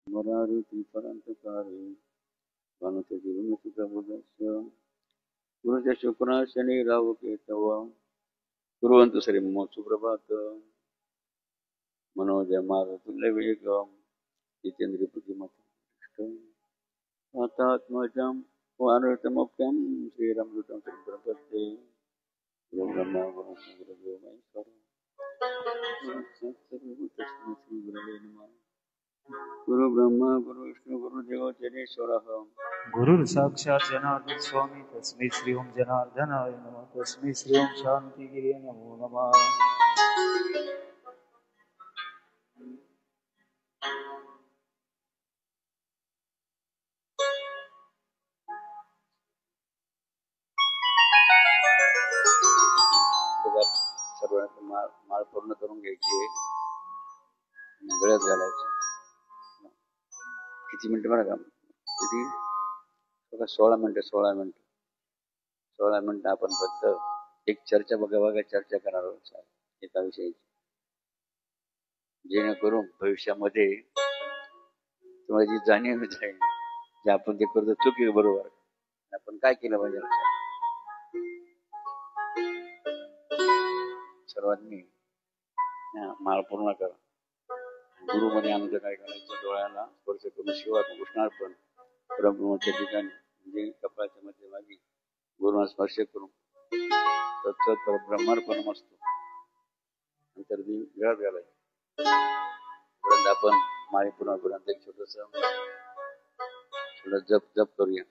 मरारुति परंतकारे भानुते जीवनसुखबोधस्य गुरुच्या शुक्र शनी राहू केतव कुर्वन्तु श्री मम सुप्रभात मनोजय मारुतुल्य वेग जितेंद्रिय बुद्धिमत्तम आत्मात्मजं वानरतमप्यं श्रीरामदूतं प्रपद्ये ब्रह्मा गुरुदेव महेश्वर तस्मै श्री गुरवे नमः गुरु ब्रह्मा गुरु विष्णु गुरुदेव जनेश्वरः गुरुर् साक्षात् जनार्दन स्वामी तस्मै श्री ओम जनार्दनाय नमः तस्मै श्री ओम शांतिगिरे नमो नमः सर्वांना माळ पूर्ण करून घ्यायची गळ्यात घालायची किती मिनिटं बरं का किती 16 मिनिटं आपण फक्त एक चर्चा बघा चर्चा करणार आहोत एका विषयाची जेणेकरून भविष्यामध्ये तुम्हाला जी जाणीव आहे जे आपण ते करतो चुकी बरोबर आपण काय केलं पाहिजे सर्वांनी माळ पूर्ण करा गुरु म्हणे आमचं काय करायचं डोळ्याला स्पर्श करून शिवाय उष्णार्पण परब्रह्माच्या ठिकाणी म्हणजे कपाळाच्या मध्यभागी गुरुना स्पर्श करून तत्सत परब्रह्मार्पण असतो नंतर ती गळ्यात घालायची परंतु आपण माळी पूर्ण करून एक छोटस जप करूया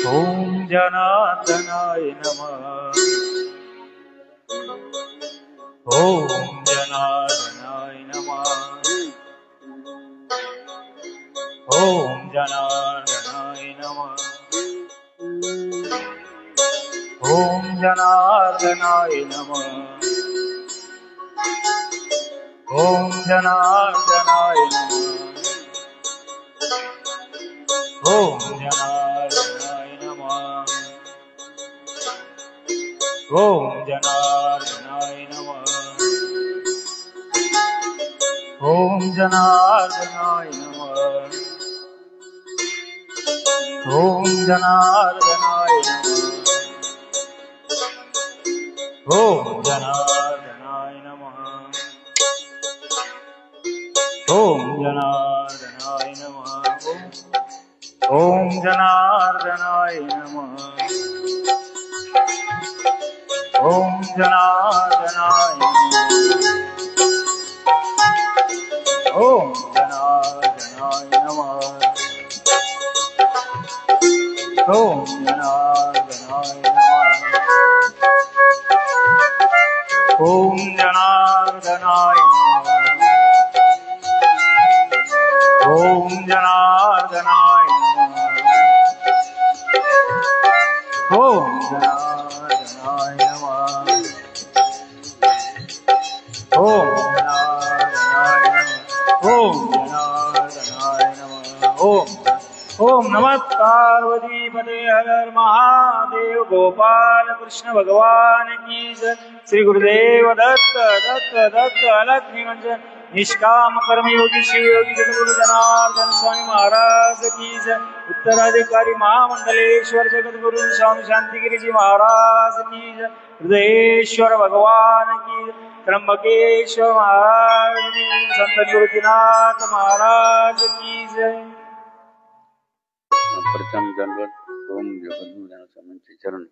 ओम जनार्दनाय नमः ओम जनार्दनाय नमः ओम जनार्दनाय नमः ओम जनार्दनाय नमः ओम जनार्दनाय नमः ओम जनार्दनाय नमः ओम जनार्दनाय नमः ओम जनार्दनाय नमः ओम जनार्दनाय नमः ओम जनार्दनाय नमः ओम जनार्दनाय नमः ओम जनार्दनाय नमः ओम जनार्दनाय नमः ओम जनार्दनाय नमः ओम जनार्दनाय नमः ओम जनार्दनाय नमः ओम जनार्दनाय ओम जनार्दनाय नमः ओम जनार्दनाय नमः ओम जनार्दनाय नमः ओम नमः पार्वती पते हर महादेव गोपाल कृष्ण भगवान की जय श्री गुरुदेव दत्त दत्त दत्त अलग निरंजन निष्काम कर्म योगी शिव योगी जगद्गुरु जनार्दन स्वामी महाराज की जय उत्तराधिकारी महामंडलेश्वर जगद्गुरु स्वामी शांतिगिरी जी महाराज की जय हृदयेश्वर भगवान की त्र्यंबकेश्वर महाराज की संत निवृत्तीनाथ महाराज की जय प्रथम दंडवत ओम जगद्गुरुचे चरण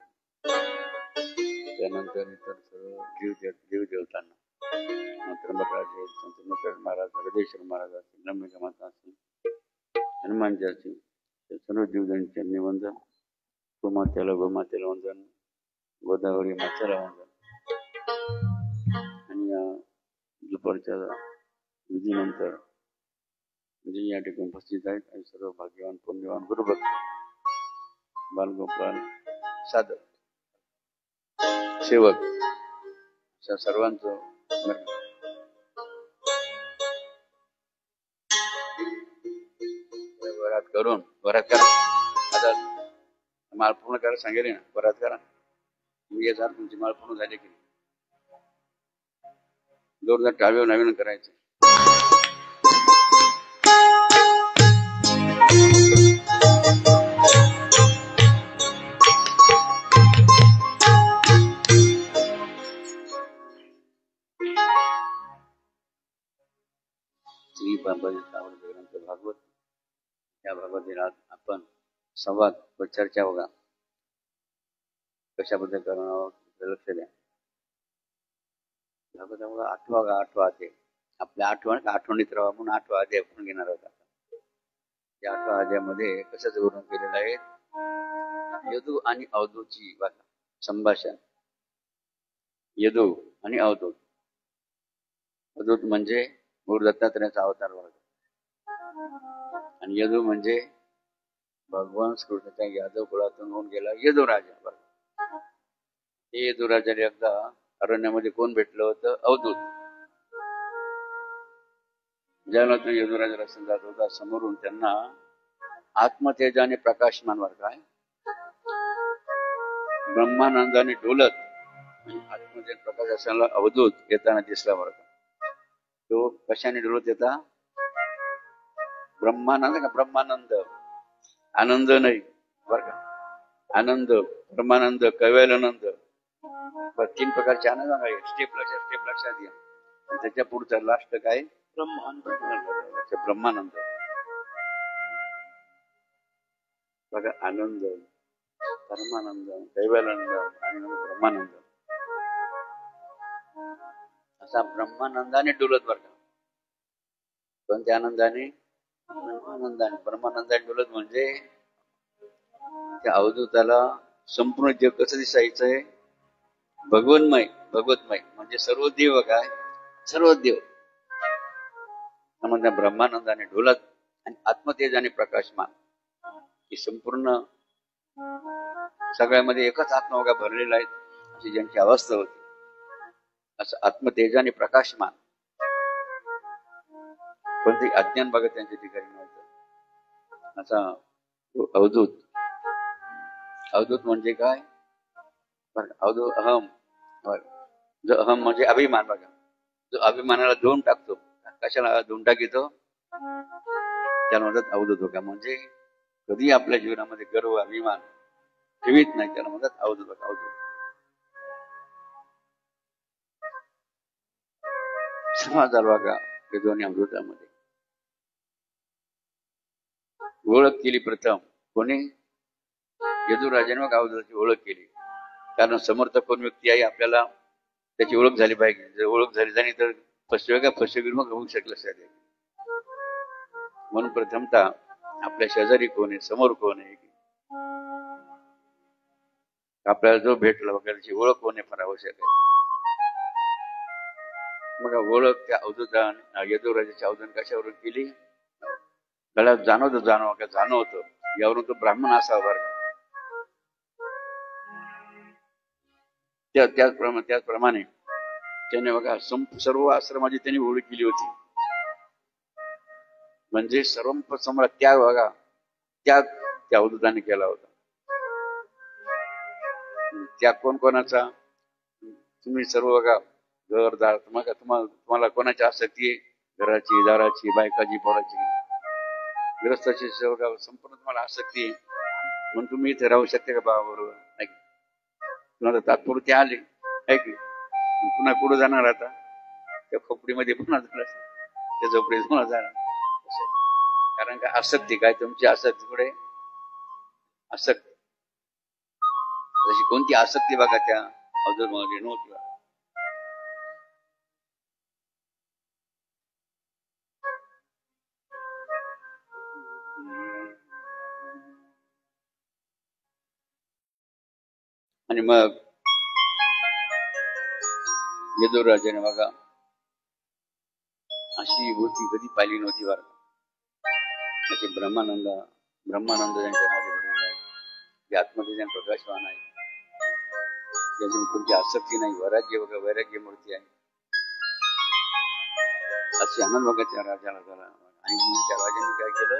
त्यानंतर इतर सर्व जीव देवतांना त्र्यंबकराजे संत महाराज हृदयेश्वर महाराज असतील नम्मिका माता असतील हनुमानजी असतील सर्व जीवजनांचे वंदन गोमातेला वंदन गोदावरी मातेला वंदन आणि या दुपारच्या विधीनंतर म्हणजे या ठिकाणी उपस्थित आहेत आणि सर्व भाग्यवान पुण्यवान गुरुभक्त बालगोपाल साधक सेवक सर्वांचं वरात करून वरात करा. आता माळ पूर्ण करायला सांगेल ना, वरात करा. मी येतात तुमची माळ पूर्ण झाली की जोरदार टाळ्या नवीन करायचं. श्री बाबाजी आवडते ग्रंथ भागवत. या भागवतीला आपण संवाद व चर्चा बघा कशाबद्दल करणार आहोत लक्ष द्या. भागवतामध्ये 8वा अध्याय आपल्या आठवणीत राहावा म्हणून 8वा अध्याय आपण घेणार आहोत. या 8व्या अध्यायामध्ये कशाचं वर्णन केलेलं आहे? यदू आणि अवधूतची संभाषण. यदू आणि अवधूत. अवधूत म्हणजे गुरु दत्तात्रयाचा अवतार वर्ग आणि यदू म्हणजे भगवान कृष्णाच्या यादव कुळातून होऊन गेला यदू राजा वर्ग. हे यदू राजाने एकदा अरण्यामध्ये कोण भेटलं होतं? अवधूत. ज्याला तो यदू राजाला समजत होता समोरून त्यांना आत्मतेजाने प्रकाशमान वर्ग आहे ब्रह्मानंदाने डोलत आत्मतेज प्रकाश असायला अवधूत येताना दिसला वर्ग. तो कशाने डोलत येता? ब्रह्मानंद का ब्रह्मानंद, आनंद नाही बरं का. आनंद, ब्रह्मानंद, कैवल्यानंद, 3 प्रकारचे आनंद आहे. स्टेप लक्षात घ्या. त्याच्या पुढचा लास्ट काय? ब्रह्मानंद बघा. आनंद, परमानंद, कैवल्यानंद आणि ब्रह्मानंद असा ब्रह्मानंदाने डोलत बरं का. कोणत्या आनंदाने? ब्रह्मानंदाने. ब्रह्मानंदाने डोलत म्हणजे त्या अवधूताला संपूर्ण जग कसं दिसायचंय? भगवन्मय, भगवतमय म्हणजे सर्व देव. काय? सर्व देव. म्हणजे ब्रह्मानंदाने डोलत आणि आत्मतेजाने प्रकाशमान. ही संपूर्ण सगळ्यामध्ये एकच आत्मा भरलेला आहे अशी ज्यांची अवस्था होती असं आत्मतेजाने प्रकाशमान. पण ते अज्ञान बघत त्यांच्या ठिकाणी नव्हतं. असा अवधूत. अवधूत म्हणजे काय? अवधूत अहम. जो अहम म्हणजे अभिमान बघा. जो अभिमानाला धुवून टाकतो. कशाला धुवून टाकितो? त्याला म्हणतात अवधूत हो का. म्हणजे कधी आपल्या जीवनामध्ये गर्व अभिमान ठेवीत नाही त्याला म्हणतात अवधूत. अवधूत समाजाला बघा. हे दोन्ही अवधूतामध्ये ओळख केली प्रथम कोणी? यदुराजाने मग अवधूताची ओळख केली. कारण समर्थ कोण व्यक्ती आहे आपल्याला त्याची ओळख झाली पाहिजे. जर ओळख झाली नाही तर फसवेगिरी मग होऊ शकलं साधे. म्हणून प्रथमतः आपल्या शेजारी कोण आहे, समोर कोण आहे, आपल्याला जो भेटला वगैरे त्याची ओळख कोण आहे फार आवश्यक आहे. मग ओळख त्या अवधूताने यदुराजाच्या अवधूत कशावरून केली? त्याला जाणवतं यावरून तो ब्राह्मण असावा बरं. त्याचप्रमाणे त्याने बघा सर्व आश्रमाची त्यांनी ओळख केली होती. म्हणजे सर्व सम्राट त्याग बघा त्या अवधूताने केला होता. त्याग कोणाचा? तुम्ही सर्व बघा घरदार तुम्हाला कोणाची आसक्ती आहे? घराची, दाराची, बायकाची, पोराची, ग्रस्ताची संपूर्ण तुम्हाला आसक्ती आहे. म्हणून तुम्ही इथे राहू शकते का बाबाबरोबर? नाही. तुम्हाला तात्पुरते आले ऐक पुन्हा कुठं जाणार? आता त्या खोपडीमध्ये पुन्हा जाणार, त्या झोपडीत पुन्हा जाणार. कारण का? आसक्ती. काय तुमची आसक्ती? पुढे आसक्ती. जशी कोणती आसक्ती बघा त्या अवधूतमध्ये नव्हती. आणि मग यदुराजाने बघा अशी होती कधी पाहिली नव्हती बरं. असे ब्रह्मानंद त्यांच्यामध्ये भरलेला आहे. जे आत्मतेजाने प्रकाशवान आहे. ज्याची कोणती आसक्ती नाही. वैराग्य मूर्ती आहे. असे आनंद बघा त्या राजाला झाला. आणि त्या राजाने काय केलं?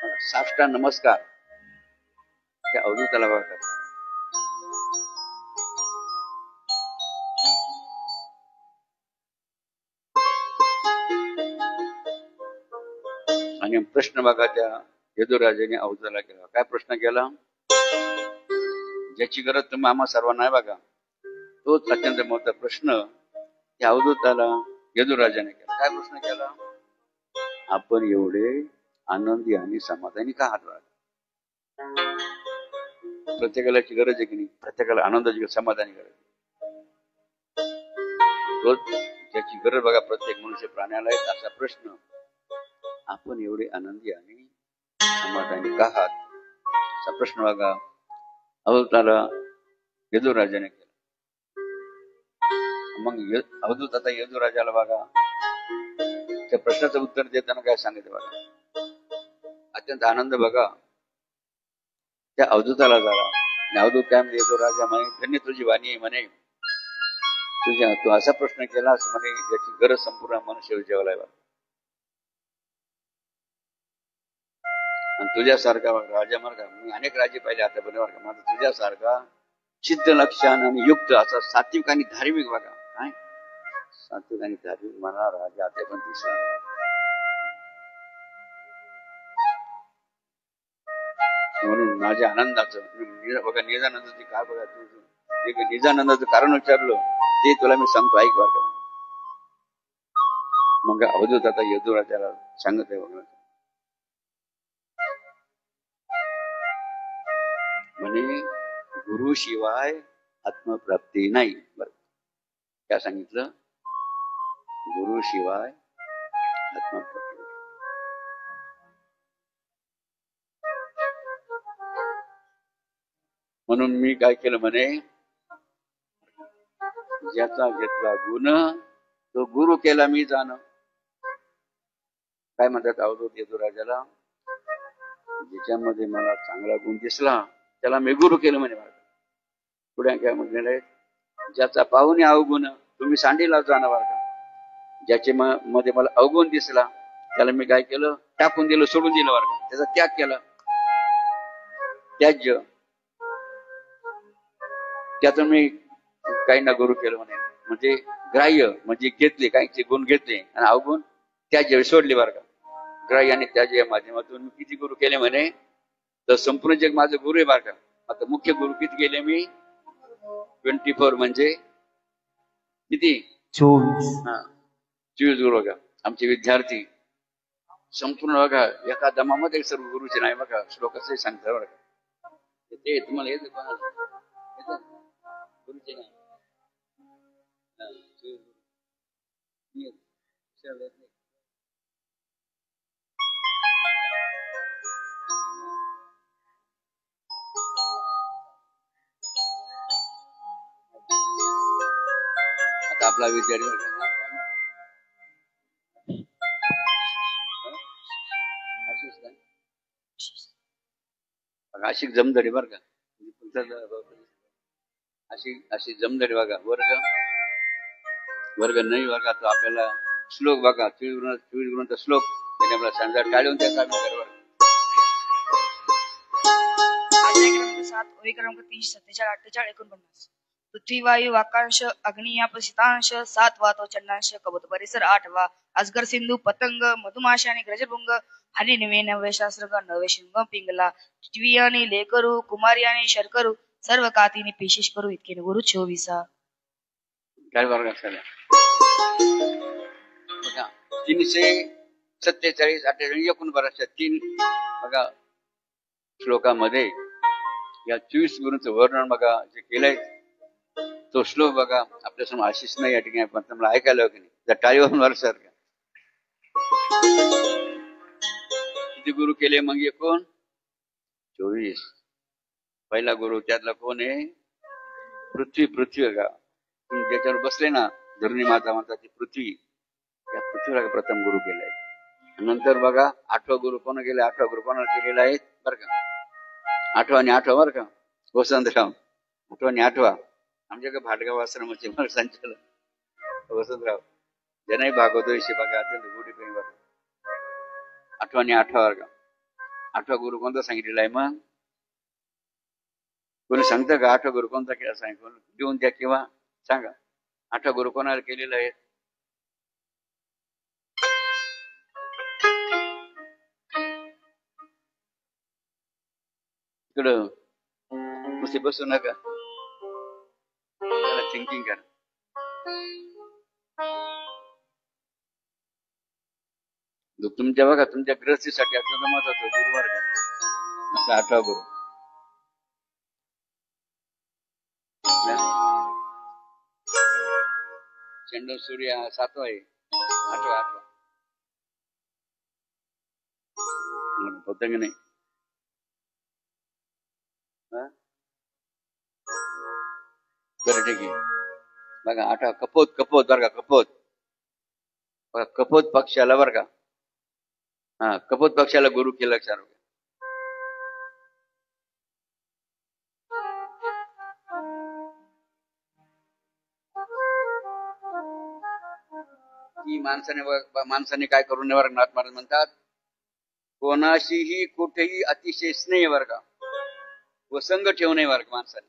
साष्टांग नमस्कार त्या अवधूताला बघा करतात. आणि प्रश्न बघा त्या यदुराजाने अवधूताला केला. काय प्रश्न केला? ज्याची गरज तुम्ही आम्हा सर्वांना आहे बघा, तोच अत्यंत मोठा प्रश्न त्या अवधूताला यदुराजाने केला. काय प्रश्न केला? आपण एवढे आनंदी आणि समाधानी का आहात? प्रत्येकाला गरज आहे की नाही? प्रत्येकाला आनंदाची समाधानी गरज. तोच ज्याची गरज बघा प्रत्येक मनुष्य प्राण्याला आहे. असा प्रश्न आपण एवढे आनंदी आणि समाधानी का आहात असा प्रश्न बघा अवधूताला यदुराजाने केला. मग अवधूत आता यदुराजाला बघा त्या प्रश्नाचं उत्तर देताना काय सांगितलं बघा. अत्यंत आनंद बघा त्या अवधूताला झाला. अवधूत काय म्हणजे यदुराजा म्हणे, धन्य तुझी वाणी आहे म्हणे, तुझ्या तू असा प्रश्न केलास म्हणे ज्याची गरज संपूर्ण मनुष्य विजयाला आहे. आणि तुझ्यासारखा राजा मार्ग मी अनेक राजे पाहिले आता बरोबर. माझा तुझ्यासारखा सिद्ध लक्षण आणि युक्त असा सात्विक आणि धार्मिक बघा. काय सात्विक आणि धार्मिक म्हणा राजा आता पण दिसला. म्हणून माझ्या आनंदाचं बघा निजानंदाची काय बघा तू निजानंदाचं कारण विचारलं ते तुला मी सांगतो ऐक बघा. मग अवधूत आता यदुराजाला सांगत आहे बघा म्हणे गुरु शिवाय आत्मप्राप्ती नाही. बरं काय सांगितलं? गुरु शिवाय आत्मप्राप्ती. म्हणून मी काय केलं म्हणे, ज्याचा घेतला गुण तो गुरु केला मी जाण. काय म्हणतात अवधूत यदुराजाला? ज्याच्यामध्ये मला चांगला गुण दिसला त्याला मी गुरु केलं म्हणे. पुढे काय म्हणले, ज्याचा पाहुणे अवगुण तुम्ही सांडीला जाणं बरं का. ज्याचे मध्ये मला अवगुण दिसला त्याला मी काय केलं? टाकून दिलं, सोडून दिलं बरं का. त्याचा त्याग केला. त्याज्य त्यातून मी काही ना गुरु केलं म्हणे. म्हणजे ग्राह्य म्हणजे घेतले, काहीचे गुण घेतले आणि अवगुण त्याज्य सोडले बरं का. ग्राह्य आणि त्याज्य या माध्यमातून किती गुरु केले म्हणे, तर संपूर्ण जग माझं गुरु आहे बरं का. आता मुख्य गुरु किती केले मी? 24 म्हणजे किती? 24 गुरु बघा. आमचे विद्यार्थी संपूर्ण बघा एका दमामध्ये सर्व गुरुचे नाही बघा. श्लोक असे सांगतात बघा. ते तुम्हाला येत कोणाला गुरुचे नाही. आता आपला विद्यार्थी अशी जमदडी बर का. अशी जमदडी बघा. वर्ग नाही वर्गा तो आपल्याला श्लोक बघा 24 गुणांचा श्लोक त्याने आपल्याला सांगा. टाळून त्या काम करा. 347 पृथ्वी वायू वाकांश अग्नी आप शीतांश 7 तो चंडांश कबूत परिसर 8 अजगर सिंधू पतंग मधुमाशी आणि ग्रजभुंग हनी निवे नवे शास्त्रग नवे शिंग पिंगला टिटवी आणि लेकरू कुमारी आणि शर्करू सर्व कातीने पेशिश करू इतके गुरु 24. काय वर्ग झाला 347 एकूण बऱ्याचशा 3 बघा श्लोकामध्ये या 24 गुरूंचं वर्णन बघा जे केलंय. तो श्लोक बघा आपल्यासमोर आशिष नाही या ठिकाणी पण तुम्हाला ऐकायला हवं की नाही. त्या टाळीवरून वरसारखा किती गुरु केले मग एकूण 24. पहिला गुरु त्यातला कोण आहे? पृथ्वी बघा. ज्याच्यावर बसले ना धरणी माता म्हणतात ती पृथ्वी. त्या पृथ्वीला प्रथम गुरु केलाय. नंतर बघा 8वा गुरु कोण केला? 8वा गुरु कोणाला केलेला आहे बरं का. 8वा आणि 8वा बरं का. वसंतराव 8वा आणि 8वा आमच्याकडे भाटगाव आश्रमाचे संचालक वसंतराव ज्यांनाही भागवतो विषय बघा अत्यंत गुढी बघा. 8वा आणि 8वा वर्ग 8वा गुरु कोणता सांगितलेला आहे? मग कोणी सांगतं का 8वा गुरु कोणता केला? सांगितलं लिहून द्या किंवा सांगा. 8वा गुरु कोणाला केलेला आहे? इकडं नुसते बसू नका, त्याला थिंकिंग करा. तुमच्या बघा तुमच्या ग्रस्तीसाठी अत्यंत महत्वाचं गुरुवार का असं 8वा गुरु. चंद्र सूर्य 7वा आहे, 8वा पतंग नाही. बरं ठीक आहे. बघा 8वा कपोत. कपोत बरं का, कपोत बघा, कपोत पक्षाला बरं का, हा कपोत पक्षाला गुरु केलं लक्षात. की माणसाने काय करू नये वर्ग. नाथ महाराज म्हणतात कोणाशीही कुठेही अतिशय स्नेह वर्ग व संग ठेवू नये वर्ग माणसाने.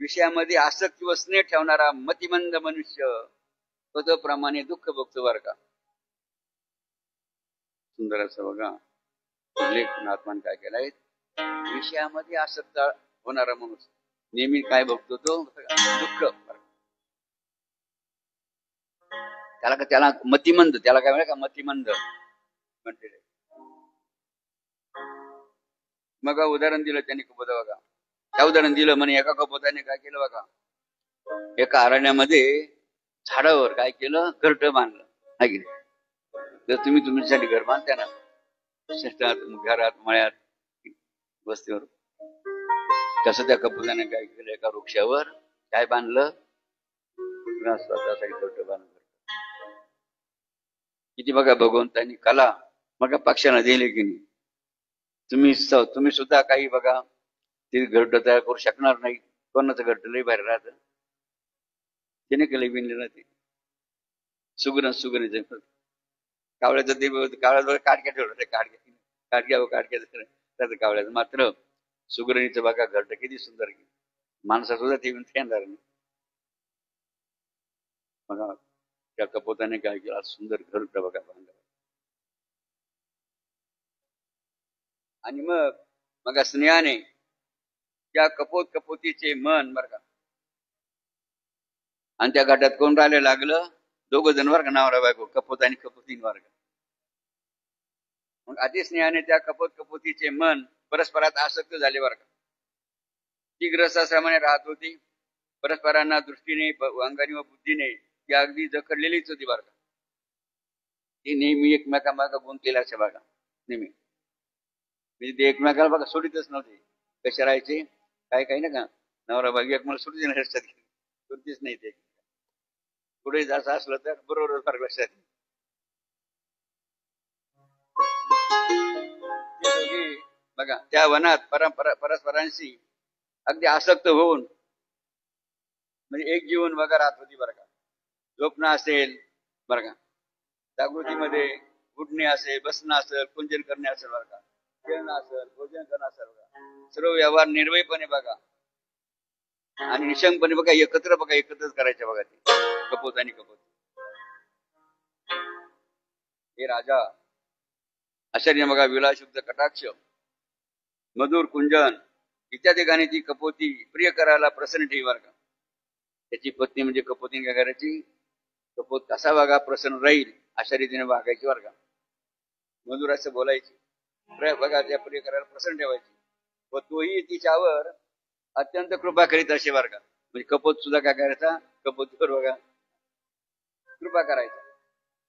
विषयामध्ये आसक्ती व स्नेह ठेवणारा मतिमंद मनुष्य पदप्रमाणे दुःख भोगतो बर का. सुंदर असं बघा लेख नाथमान काय केलाय. विषयामध्ये आसक्त होणारा माणूस नेहमी काय भोगतो? तो दुःख. त्याला मतिमंद, त्याला काय म्हणा का मतिमंद म्हणते. मग उदाहरण दिलं त्यांनी कपोत बघा. काय उदाहरण दिलं म्हणे, एका कपोताने काय केलं बघा, एका अरण्यामध्ये झाडावर काय केलं, घरटं बांधलं आहे की नाही. तर तुम्ही तुमच्यासाठी घर बांधता ना, शेतात, घरात, मळ्यात, वस्तीवर, तसं त्या कपोताने काय केलं, एका वृक्षावर काय बांधलं, स्वतःसाठी घरटं बांधलं. किती बघा भगवंतांनी कला मग पक्षांना दिले की नाही. तुम्ही सुद्धा काही बघा ते घरटं तयार करू शकणार नाही. कोणाचं घरटं लई बाहेर राहत, त्याने केलं विणलेलं ते सुगरण कावळ्याचं ते कावळ्याजवळ काडक्या ठेवलं, काडक्या कावळ्याचं. मात्र सुगरणीचं बघा घरटं किती सुंदर, माणसा सुद्धा ते येणार नाही. बघा त्या कपोताने काय केलं, सुंदर घरटं बघा बांधलं. आणि मग स्नेहाने त्या कपोतीचे मन बर का, आणि त्या घाटात कोण राहायला लागलं, 2 जण वर का, नवरा बायको, कपोत आणि कपोतीन वर्ग. मग अतिस्नेहाने त्या कपोतीचे मन परस्परात आसक्त झाले बर का. ती ग्रसाश्रमाने राहत होती. परस्परांना दृष्टीने, अंगाने व बुद्धीने ती अगदी जखडलेलीच होती बर का. ती नेहमी एकमेकांमागे गुंतलेला असे बघा, नेहमी म्हणजे ते एकमेकाला बघा सोडीतच नव्हते. कसे राहायचे, काही ना का नवरा बायको एकमेकाला सोडीच नाही, सोडतीच नाही. ते पुढे जायचं असलं तर बरोबर फार लक्षात. बघा त्या वनात परस्परांशी अगदी आसक्त होऊन म्हणजे एक जीवन बघा राहत होती बरं का. झोपणं असेल बरं का, जागृतीमध्ये उठणे असेल, बसणं असेल, कुंजन करणे असेल बरं का, खेळणं असेल, भोजन करणं असेल बघा, सर्व व्यवहार निर्भयपणे बघा आणि निशंकपणे बघा एकत्रच करायचे बघा. ते कपोत आणि कपोत. हे राजा आश्चर्य बघा, विलासयुक्त कटाक्ष, मधुर कुंजन इत्यादी गाणी ती कपोती प्रिय करायला प्रसन्न ठेवी बर का. त्याची पत्नी म्हणजे कपोतीने काय करायची, कपोत कसा बघा प्रसन्न राहील अशा रीतीने वागायची बर का. मधुर असं बोलायची, बघा त्या प्रिय करायला प्रसन्न ठेवायची. व तोही तिच्यावर अत्यंत कृपा करीत असे बर का. म्हणजे कपोत सुद्धा काय करायचा, कपोतीवर बघा कृपा करायचा.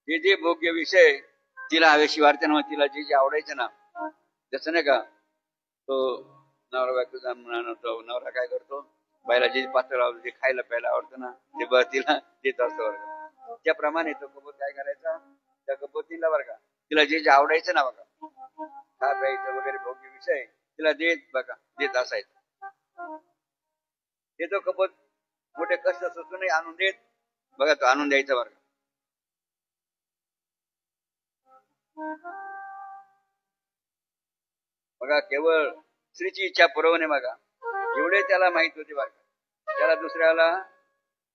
जे भोग्य विषय तिला हवेशी वाटते ना, तिला जे आवडायचे ना, जसं नाही का तो नवरा बायकोचा म्हणतो, नवरा काय करतो, बायला जे पात्र आवडतं, जे खायला प्यायला आवडतं ना, ते तिला देत असतो बरं. त्याप्रमाणे तो कपोत काय करायचा, त्या कपोतीला बरं का तिला जे आवडायचं ना बघा, खा प्यायचं वगैरे भोग्य विषय तिला देत असायचं. ते तो कपोत मोठे कष्ट सुचूनही आणून देत बघा, तो आणून द्यायचा बरं का. बघा केवळ स्त्रीची इच्छा पुरवणे बघा एवढे त्याला माहित होते बघा. त्याला दुसऱ्याला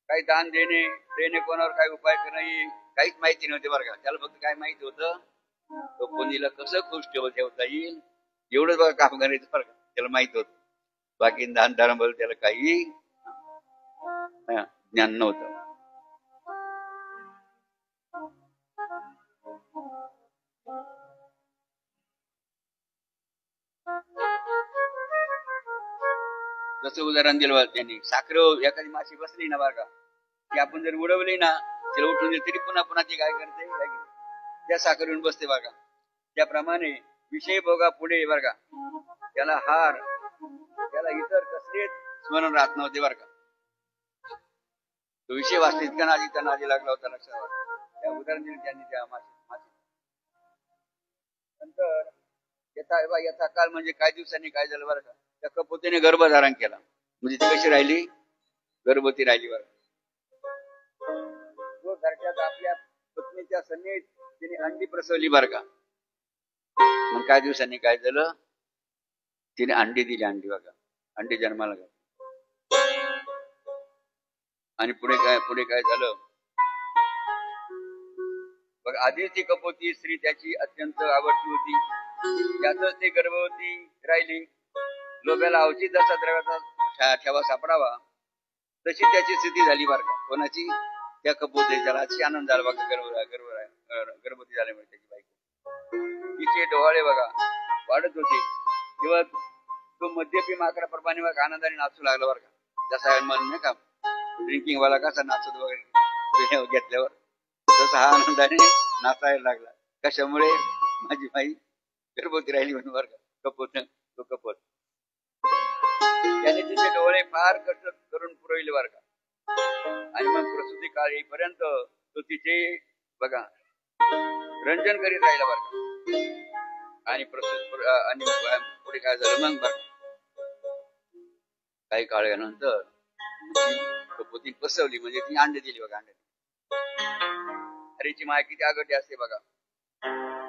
काही दान देणे कोणावर काही उपाय करणे काहीच माहिती नव्हते बरं का. त्याला फक्त काय माहिती होतं तो कोणीला कसं खुश ठेवता येईल एवढंच बघा काम करायचं बरं का त्याला माहित होत. बाकी दान धर्माबद्दल त्याला काही ज्ञान नव्हतं. जसं उदाहरण दिलं त्यांनी साखर एखादी माशी बसली ना बरं का ती आपण जर उडवली ना तिला उठून दिली तरी पुन्हा पुन्हा ती काय करते त्या साखरेवरून बसते बघा. त्याप्रमाणे विषय बघा पुढे बरं का त्याला हार त्याला इतर कसलेच स्मरण राहत नव्हते बरं का. तो विषय वाचला इतका नादी लागला होता लक्षात. त्या उदाहरण दिले त्यांनी त्या माशी नंतर यथा काल म्हणजे काही दिवसांनी काय झालं बरं का त्या कपोतीने गर्भधारण केला म्हणजे ती कशी राहिली गर्भवती राहिली बरं. तो घरच्यात आपल्या पत्नीच्या सन्नीत तिने अंडी प्रसवली बरं का. मग काही दिवसांनी काय झालं तिने अंडी दिली अंडी बघा अंडी जन्माला घातली. आणि पुढे काय झालं बघ. आधीच ती कपोती स्त्री त्याची अत्यंत आवडती होती त्यातच ती गर्भवती राहिली. लोकांना अवचित असा द्रव्याचा ठेवा सापडावा तशी त्याची स्थिती झाली बरं का. कोणाची त्या कपोती त्याला अति आनंद झाला बघा गर्भवती झाल्यामुळे त्याची बायको. तिचे डोहाळे बघा वाढत होते तेव्हा तो मद्यपी माकडाप्रमाणे बघा आनंदाने नाचू लागला बरं का. जसा मन नाही का ड्रिंकिंग वाला कसा नाचत वगैरे घेतल्यावर तसा हा आनंदाने नाचायला लागला. कशामुळे माझी बाई गर्भवती राहिली म्हणून बरं का. तो कपोत त्याने तिचे डोळे फार कष्ट करून पुरवले बरं का. आणि मग प्रसूती काळ येईपर्यंत तो तिचे बघा रंजन करीत राहिला बरं का. आणि पुढे काय झालं मग बरं काही काळानंतर कपोती पसवली म्हणजे ती अंडे दिली बघा. हरीची माय किती आगटी असते बघा.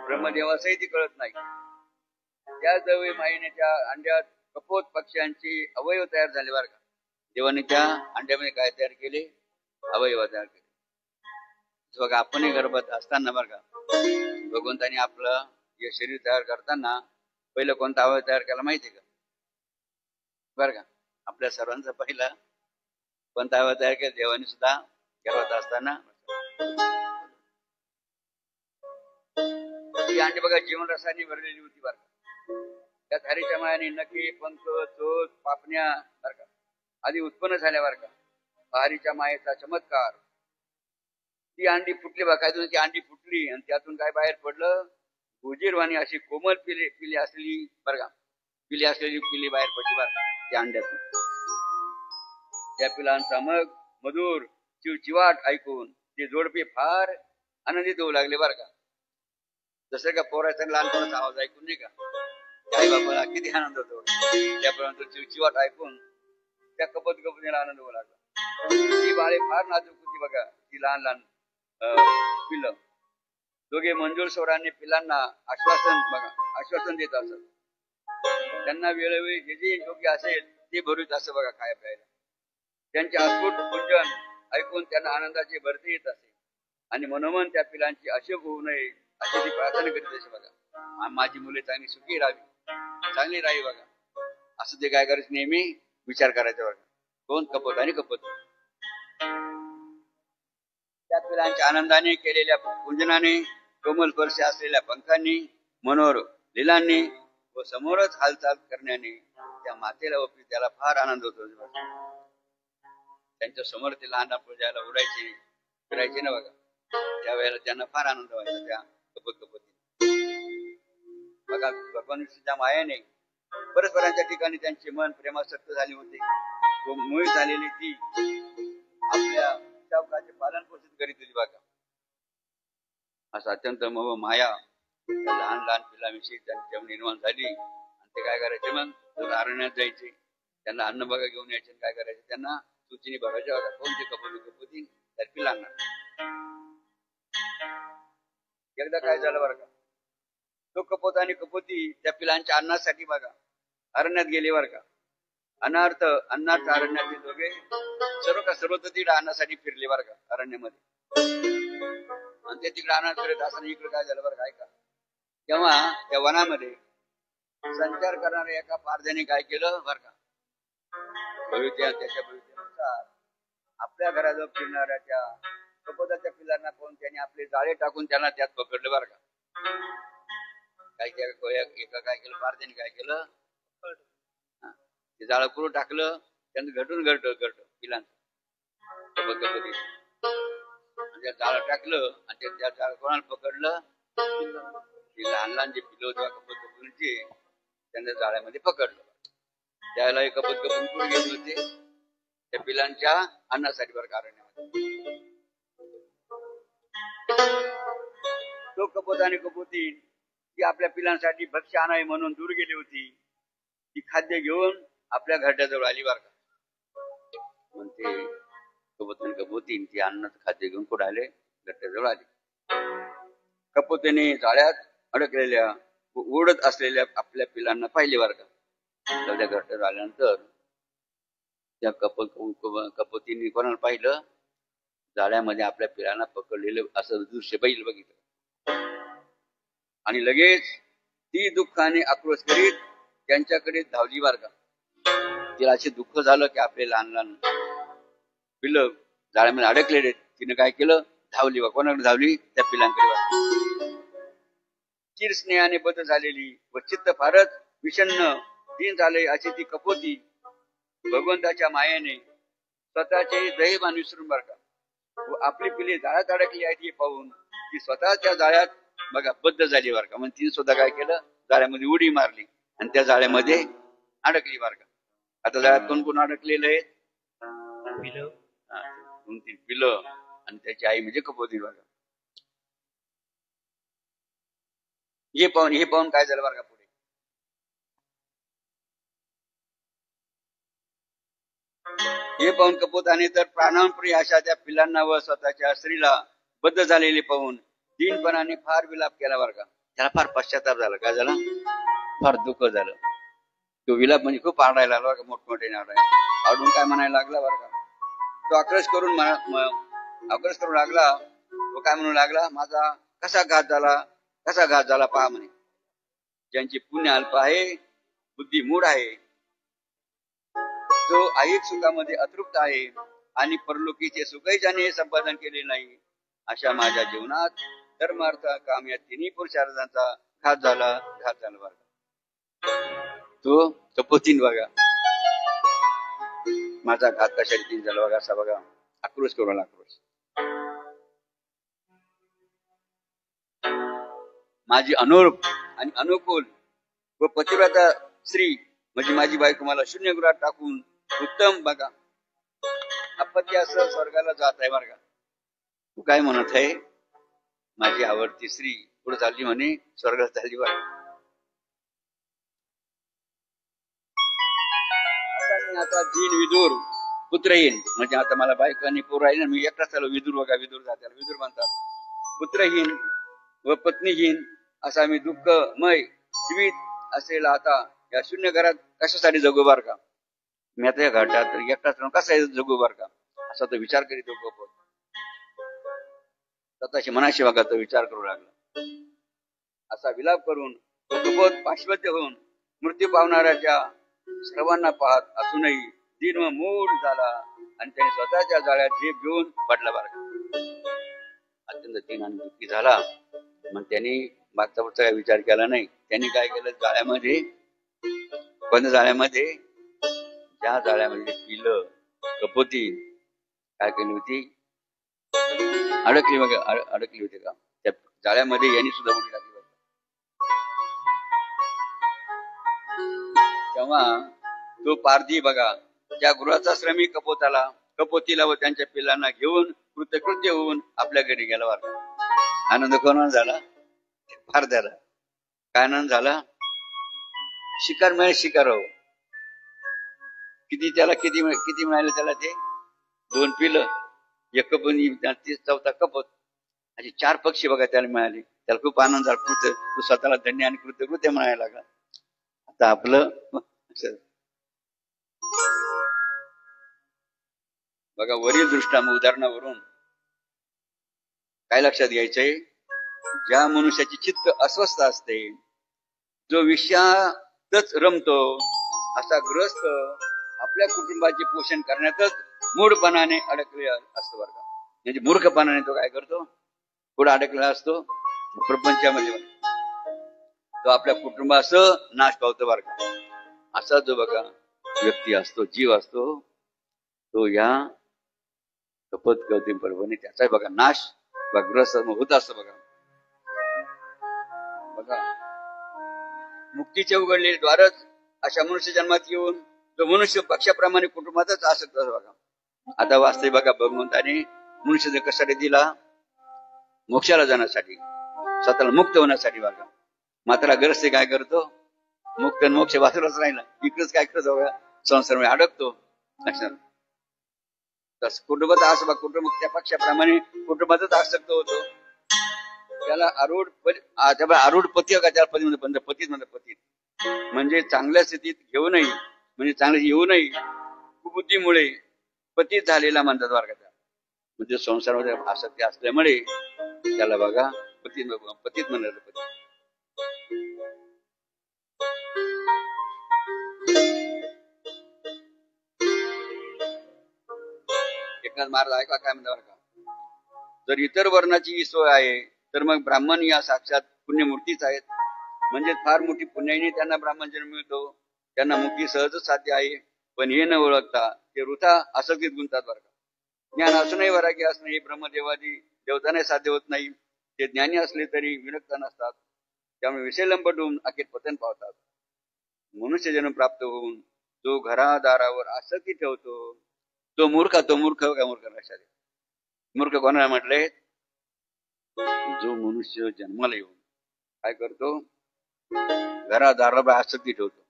ब्रह्मदेवासही ती कळत नाही. त्या जवळ माईने त्या अंड्यात कपोत पक्ष्यांची अवयव तयार झाले बरं का. देवाने त्या अंड्यामध्ये काय तयार केले अवयव तयार केले. बघा आपणही गर्भात असताना बरं का भगवंतानी आपलं हे शरीर तयार करताना पहिलं कोणता अवयव तयार केला माहिती का बरं का. आपल्या सर्वांचा पहिला कोणता अवयव तयार केला देवाने सुद्धा गर्भात असताना. ती अंडी बघा जीवन रसाने भरलेली होती बरं का. त्या हरीच्या मायाने नखे पंख चोच पापण्या बरं का आधी उत्पन्न झाल्या बरं का. हरीच्या मायेचा चमत्कार. ती अंडी फुटली बघा. काय ती अंडी फुटली आणि त्यातून काय बाहेर पडलं गुजीरवाणी अशी कोमल पिली असलेली बरं का पिली बाहेर पडली बरं का त्या अंड्यातून. त्या पिलांचा मग मधुर चिवचिवाट ऐकून ते जोडपे फार आनंदित होऊ लागले बरं का. जसं का पोराचा लहानपणाचा आवाज ऐकून नाही का आई बाबाला किती आनंद होतो. त्याप्रमाणे चिवचिवाट ऐकून त्या कपोतीला आनंद होऊ लागला. ती बाळे फार नाजूक होती बघा. ती लहान पिलं दोघे मंजूर स्वरांनी पिलांना आश्वासन देत असत. त्यांना वेळोवेळी जे जे योग्य असेल ते भरूच असं बघा खाया प्यायला. त्यांचे अस्फुट गुंजन ऐकून त्यांना आनंदाचे भरती येत असे आणि मनोमन त्या पिलांची अशोक होऊ नये अशी ती प्रार्थना करीत असे बघा. माझी मुले चांगली सुखी राहावी चांगली राहावी बघा असं ते काय करायचं नेहमी विचार करायचा बघा. कोण कपोत आणि कपोत. त्या पिलांच्या आनंदाने केलेल्या पूजनाने कोमल स्पर्श असलेल्या पंखांनी मनोहर लिलांनी व समोरच हालचाल करण्याने त्या मातेला व त्याला फार आनंद होतो. त्यांच्या समोर ते लहान पूजायला उडायचे फिरायचे ना बघा. त्यावेळेला त्यांना फार आनंद व्हायचा त्या कपोती बघा. भगवान विष्णूच्या मायाने परस्परांच्या ठिकाणी त्यांचे मन प्रेमासक्त झाले होते व मोहित झालेली ती आपल्या शावकाचे पालन पोषण करीत होती बघा. असं अत्यंत मोह माया लहान पिलांविषयी त्यांच्या निर्माण झाली. आणि ते काय करायचे मग अरण्यात जायचे. त्यांना अन्न बघा घेऊन यायचे. काय करायचे त्यांना सूचीने बघायचे बघा कोणते कपोती त्या पिलांना. एकदा काय झालं बरं का तो कपोत आणि कपोती त्या पिलांच्या अन्नासाठी बघा अरण्यात गेले बर का. अन्नार्थ अरण्यात ते दोघे सर्व तर तिकडे अन्नासाठी फिरले बर का अरण्यामध्ये. आणि ते तिकडे अन्नात फिरत असताना इकडे काय झालं बरं काय का, तेव्हा त्या वनामध्ये संचार करणाऱ्या एका पारध्याने काय केलं बर का, त्याच्या भविष्यानुसार आपल्या घराजवळ फिरणाऱ्या त्या कपोताच्या पिलांना पाहून त्याने आपले जाळे टाकून त्यांना त्यात पकडलं बर का. काय केलं पारध्याने काय केलं, ते जाळं पुरं टाकलं, त्यांना घटून पिलांचं कपोती जाळं टाकलं आणि त्या जाळं कोणाला पकडलं, लहान लहान जे पिलं होते कपोतीचे त्यांना जाळ्यामध्ये पकडलं. त्याला एक कपोत पुढे गेले होते त्या पिलांच्या अन्नासाठी बर कारण्यामध्ये. तो कपोत आणि कपोती ती आपल्या पिलांसाठी भक्ष्य आणावे म्हणून दूर गेली होती. ती खाद्य घेऊन आपल्या घरट्याजवळ आली बर का. म्हणते कपोत आणि कपोती ती अन्नाचं खाद्य घेऊन कुठे आले, घरट्याजवळ आली. कपोतीने जाळ्यात अडकलेल्या उडत असलेल्या आपल्या पिलांना पाहिले बर का. त्या घरट्यावर आल्यानंतर त्या कपोतीने कोणाला पाहिलं, जाळ्यामध्ये आपल्या पिलांना पकडलेलं असं दृश्य बघितलं. आणि लगेच ती दुःखाने आक्रोश करीत त्यांच्याकडे धावली बर का. तिला असे दुःख झालं की आपले लहान लहान पिलं जाळ्यामध्ये अडकलेले. तिने काय केलं, धावली बा. कोणाकडे धावली, त्या पिलांकडे. चिर स्नेहाने बद्ध झालेली व चित्त फारच विषण्ण दिन झाले अशी ती कपोती भगवंताच्या मायेने स्वतःचे दैवान विसरून बर का व आपली पिले जाळ्यात अडकली आहेत हे पाहून ती स्वतःच्या जाळ्यात बघा बद्ध झाली बर का. म्हणजे तिने सुद्धा काय केलं, जाळ्यामध्ये उडी मारली आणि त्या जाळ्यामध्ये अडकली बर का. आता जाळ्यात कोण अडकलेलं आहे, पिलं, 2-3 पिलं आणि त्याची आई म्हणजे कपोती बघा. हे पाहून काय झालं बरं का, पुढे हे पाहून कपोताने तर प्राणांप्रिय अशा त्या पिलांना व स्वतःच्या स्त्रीला बद्ध झालेले पाहून दीनपणाने फार विलाप केला बरं का. त्याला फार पश्चाताप झाला. काय झाला, फार दुःख झालं. तो विलाप म्हणजे खूप आरडायला लागला बरं का, मोठमोठ्याने आरडून काय म्हणायला लागला बरं का. तो आक्रोश करून लागला. तो काय म्हणू लागला, माझा कसा घात झाला पहा म्हणे. ज्यांची पुण्य अल्प आहे, बुद्धी मूढ आहे, जो ऐहिक सुखामध्ये अतृप्त आहे आणि परलोकीचे सुखही ज्याने संपादन केले नाही, अशा माझ्या जीवनात धर्म अर्थ काम या तिन्ही पुरुषार्थांचा घात झाला बघा. तो कपोतीन बघा माझा घात कशा रीतीने झाला बघा, असा बघा आक्रोश करून आक्रोश. माझी अनुरूप आणि अनुकूल व पतिव्रता स्त्री म्हणजे माझी बायको मला शून्यगृहात टाकून उत्तम बघा अपत्यासह स्वर्गाला जात आहे बरं का. तू काय म्हणत आहे, माझी आवडती स्त्री पुढे चालली म्हणे स्वर्गात चालली बरं. आता जीन विदूर पुत्र येईन म्हणजे आता मला बायको आणि पोर आहे ना, मी एकटाच चालू. विदूर बघा, विदूर जात्याला विदूर म्हणतात. पुत्रहीन व पत्नीहीन असा मी दुःखमय जीवित असेल आता या शून्य घरात कशासाठी जगू बर का. मी आता या घाटात एकटाच कसा जगू बर का, असा तो विचार करीत कपोत. स्वतःशी मनाशी बघा तो विचार करू लागला. असा विलाप करून तो कपोत पाश्वत्य होऊन मृत्यू पावणाऱ्याच्या सर्वांना पाहत असूनही दीन व मूढ झाला आणि त्याने स्वतःच्या जाळ्यात झेप घेऊन पडला बर का. अत्यंत दीन आणि दुःखी झाला. मग त्यांनी मागचा पुढचा काही विचार केला नाही. त्यांनी काय केलं, जाळ्यामध्ये बंद जाळ्यामध्ये ज्या जाळ्यामध्ये पिलं कपोती काय केली होती, अडकली होती का त्या जाळ्यामध्ये यांनी सुद्धा उडी टाकली. तेव्हा तो पारधी बघा त्या गृहाचा श्रमिक कपोतीला व त्यांच्या पिलांना घेऊन कृतकृत्य होऊन आपल्या घरी गेला बर. आनंद कोणाला झाला, फार झाला. काय आनंद झाला, शिकार मिळेल शिकार हो. किती मिळाले त्याला, ते 2 पिलं, एक कपोत, 4 कपोत, असे 4 पक्षी बघा त्याला मिळाले. त्याला खूप आनंद झाला. कृत्य तू स्वतःला धन्य आणि कृतकृत्य म्हणायला लागला. आता आपलं बघा वरील उदाहरणावरून काय लक्षात घ्यायचंय, ज्या मनुष्याची चित्त अस्वस्थ असते, जो विषयातच रमतो, असा ग्रस्त आपल्या कुटुंबाचे पोषण करण्यातच मूढपणाने अडकले असतो बरं का. म्हणजे मूर्खपणाने तो काय करतो, पुढे अडकलेला असतो प्रपंचामध्ये, तो आपल्या कुटुंबाचं नाश पावतो बरं का. असा जो बघा व्यक्ती असतो, जीव असतो, तो या कपत कवतीपर्वाने त्याचा बघा नाश ग्रस्त होत असतो बघा. बघा मुक्तीचे उघडलेले द्वारच अशा मनुष्य जन्मात येऊन तो मनुष्य पक्षाप्रमाणे कुटुंबातच आसक्त असतो बघा. आता वास्तविक बघा भगवंताने मनुष्य कशासाठी दिला, मोक्षाला जाण्यासाठी, स्वतःला मुक्त होण्यासाठी बघा. मात्र ग्रस्त काय करतो, मुक्त मोक्ष बाजूलाच राहिला, इकडेच काय करतो बघा, संसारामध्ये अडकतो. कुटुंबात असं बघा, कुटुंब त्या पक्षाप्रमाणे कुटुंबातच आसक्त होतो. त्याला आरूढ पती का त्याला पती म्हणतात, पतीत म्हणतात. पतीत म्हणजे चांगल्या स्थितीत घेऊ नये, म्हणजे चांगले येऊ नये, कुबुद्धीमुळे पतीत झालेला म्हणतात वर्गाचा. म्हणजे संसारामध्ये आसक्ती असल्यामुळे त्याला बघा पतीत म्हणतात. पती एकनाथ महाराज ऐका काय म्हणतात का, जर इतर वर्णाची सोय आहे तर मग ब्राह्मण या साक्षात पुण्यमूर्तीच आहेत. म्हणजे फार मोठी पुण्याईने त्यांना ब्राह्मण जन्म मिळतो, त्यांना मुक्ती सहजच साध्य आहे. पण हे न ओळखता ते वृथा आसक्तीत गुंतात बरं का. ज्ञान असूनही वैराग्य असणं हे ब्रह्मदेवादी देवताने साध्य होत नाही. ते ज्ञानी असले तरी विरक्त नसतात, त्यामुळे विषय लंपटून अखेर पतन पावतात. मनुष्य जन्म प्राप्त होऊन जो घरादारावर आसक्ती ठेवतो तो मूर्ख का मूर्ख लक्षात. मूर्ख कोणाला म्हटलंय, जो मनुष्य जन्माला येऊन काय करतो, घरादारावर आसक्ती ठेवतो.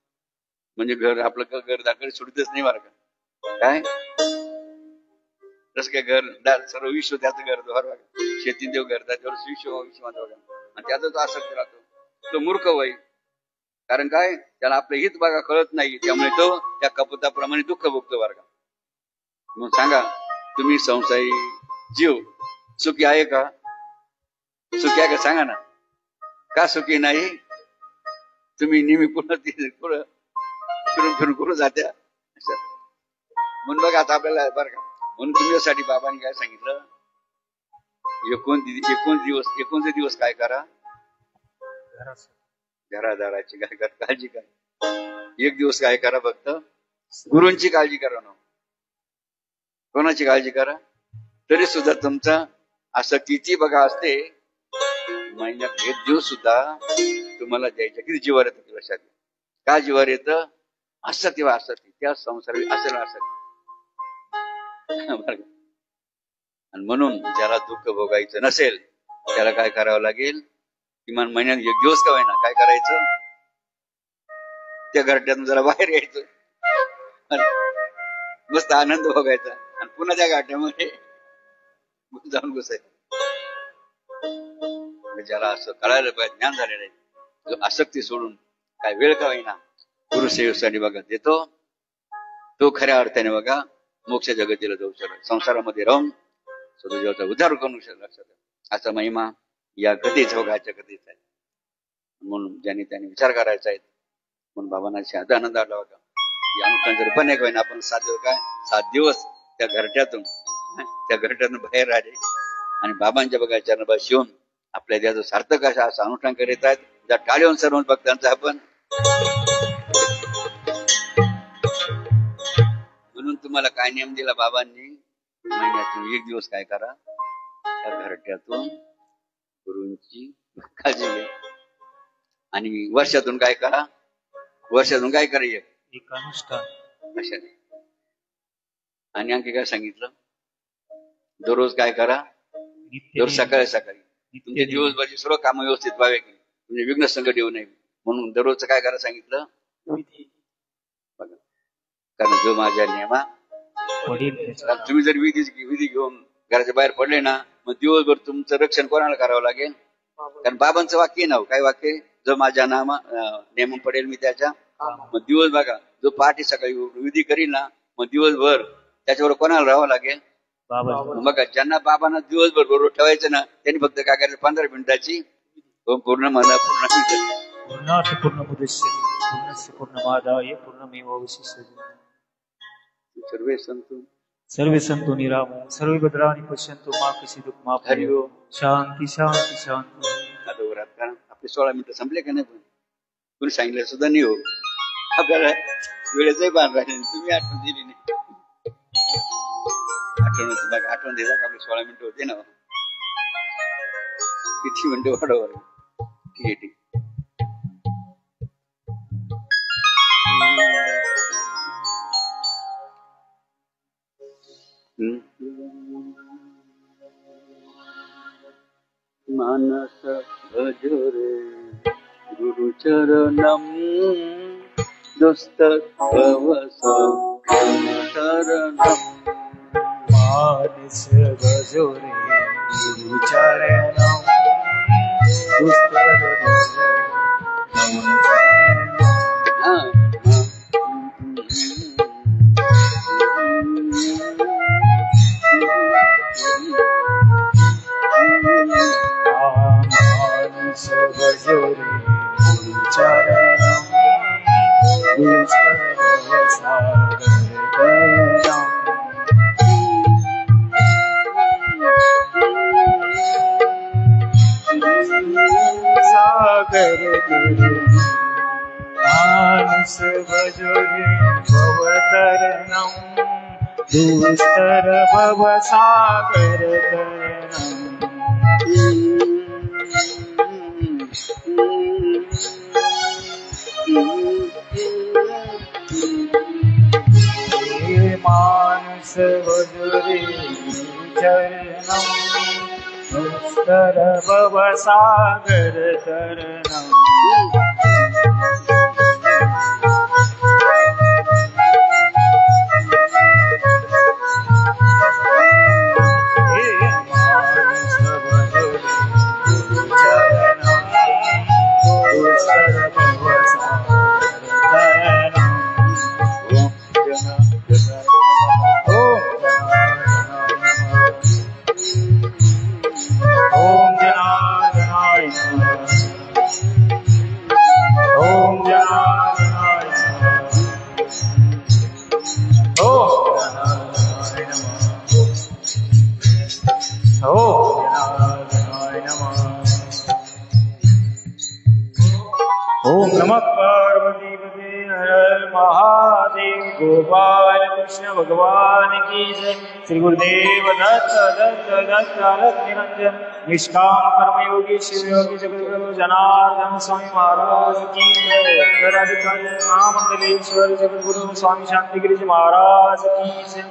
म्हणजे घर आपलं घरदाकडे सुटतच नाही बरं का. काय तसं काय घर सर्व विश्व त्याचं घर बघा, शेती देव करतात त्यावर विश्व आणि त्याचा तो आसक्त राहतो. तो मूर्ख वय, कारण काय त्याला आपलं हित बघा कळत नाही, त्यामुळे तो त्या कपताप्रमाणे दुःख भोगतो बरं का. मग सांगा तुम्ही संसारी जीव सुखी आहे का, सुखी आहे का सांगा ना. का सुखी नाही, तुम्ही नेहमी पुन्हा फिरून फिरून करू जात्या. म्हणून बघा आता आपल्याला बरं का, म्हणून तुमच्यासाठी बाबांनी काय सांगितलं, 29 दिवस काय करा, घरादाराची काय करा काळजी करा. 1 दिवस काय करा, फक्त गुरूंची काळजी करा ना. कोणाची काळजी करा, तरी सुद्धा तुमचा असं किती बघा असते, महिन्यात 1 दिवस सुद्धा तुम्हाला द्यायचं. किती जीवार येतं लक्षात. का जीवार येतं, असं तेव्हा असं त्या संसार असेल असं. आणि म्हणून ज्याला दुःख भोगायचं नसेल त्याला काय करावं लागेल, किमान महिन्यात 1 दिवस का होईना काय करायचं, त्या घरट्यातून जरा बाहेर यायचं, मस्त आनंद भोगायचा आणि पुन्हा त्या गाठ्यामध्ये जाऊन बसायचं. ज्याला असं कळायला पाहिजे, ज्ञान झालेलं आहे, जो आसक्ती सोडून काय वेळ का होईना गुरुसेवेसाठी बघा देतो, तो खऱ्या अर्थाने बघा मोक्ष जगतीला जाऊ शकतो. संसारामध्ये राहून स्वतःचा उद्धार करू शकतो. लक्षात असा महिमा या कधीच बघायच्या कधीच आहे. म्हणून ज्यांनी त्यांनी विचार करायचा आहे, म्हणून बाबांना शांत आनंद आला बघा. या अनुष्ठान जर पण एक होईना आपण 7 दिवस त्या घरट्यातून बाहेर आले आणि बाबांच्या बघा चरणपाशी येऊन आपल्या त्याचं सार्थक असं अनुष्ठान करीत आहेत. ज्या टाळीवून सर्व भक्तांचा आपण. म्हणून तुम्हाला काय नियम दिला बाबांनी, महिन्यातून 1 दिवस काय करा, त्या घरट्यातून गुरूंची काळजी घ्या. आणि वर्षातून काय करा, वर्षातून काय करा, एक अनुष्ठान कशाने. आणि आणखी काय सांगितलं, दररोज काय करा, दररोज सकाळी तुमचे दिवसभरची सर्व काम व्यवस्थित व्हावे, म्हणजे विघ्न संकट येऊ नये म्हणून दररोज काय करा सांगितलं. बघा, कारण जो माझ्या नियमा, तुम्ही जर विधी घेऊन घराच्या बाहेर पडले ना, मग दिवसभर तुमचं रक्षण कोणाला करावं लागेल, कारण बाबांचं वाक्य नाव काय वाक्य जो माझ्या नेमून पडेल मी त्याच्या मग दिवस बघा जो पहाटे सकाळी विधी करील ना मग दिवसभर त्याच्यावर कोणाला राहावं लागेल बघा ज्यांना बाबांना दिवसभर बरोबर ठेवायचं ना त्यांनी फक्त काय करायचं 15 मिनिटाची पूर्ण म्हणा पूर्णात पूर्णमुदच्यते पूर्णस्य पूर्णमादाय पूर्णमेवावशिष्यते सर्वे संतो निरामय सर्वे भद्राणि पश्यन्तु मा कश्चित् दुःखं हरि ओम शांती शांती शांती. कारण आपले 16 मिनिटं संपले का नाही पण तुम्ही सांगितलं सुद्धा नाही हो आपल्याला वेळेचंही भान राहिले तुम्ही आठवण दिली नाही आठवण दिला का आपले 16 मिनिटं होते ना किती मिनिटं वाढव ठीक आहे ठीक मानस भजरे गुरुचरणम दुस्त शरणम मानस भजरे गुरुचरणम दुस्तर मानस भजरे भवतरणम दुस्तर भवसागर मानस भजरे चरणम दुस्तर भवसागर तरणम ओम नमः पार्वती पते हर महादेव गोपाल कृष्ण भगवान की जय. श्री गुरुदेव दत्त दत्त दत्त अलग निरंजन निष्काम कर्मयोगी शिवयोगी जगद्गुरु जनार्दन स्वामी महाराज की जय. महामंडलेश्वर जगद्गुरु स्वामी शांतिगिरी महाराज की जय.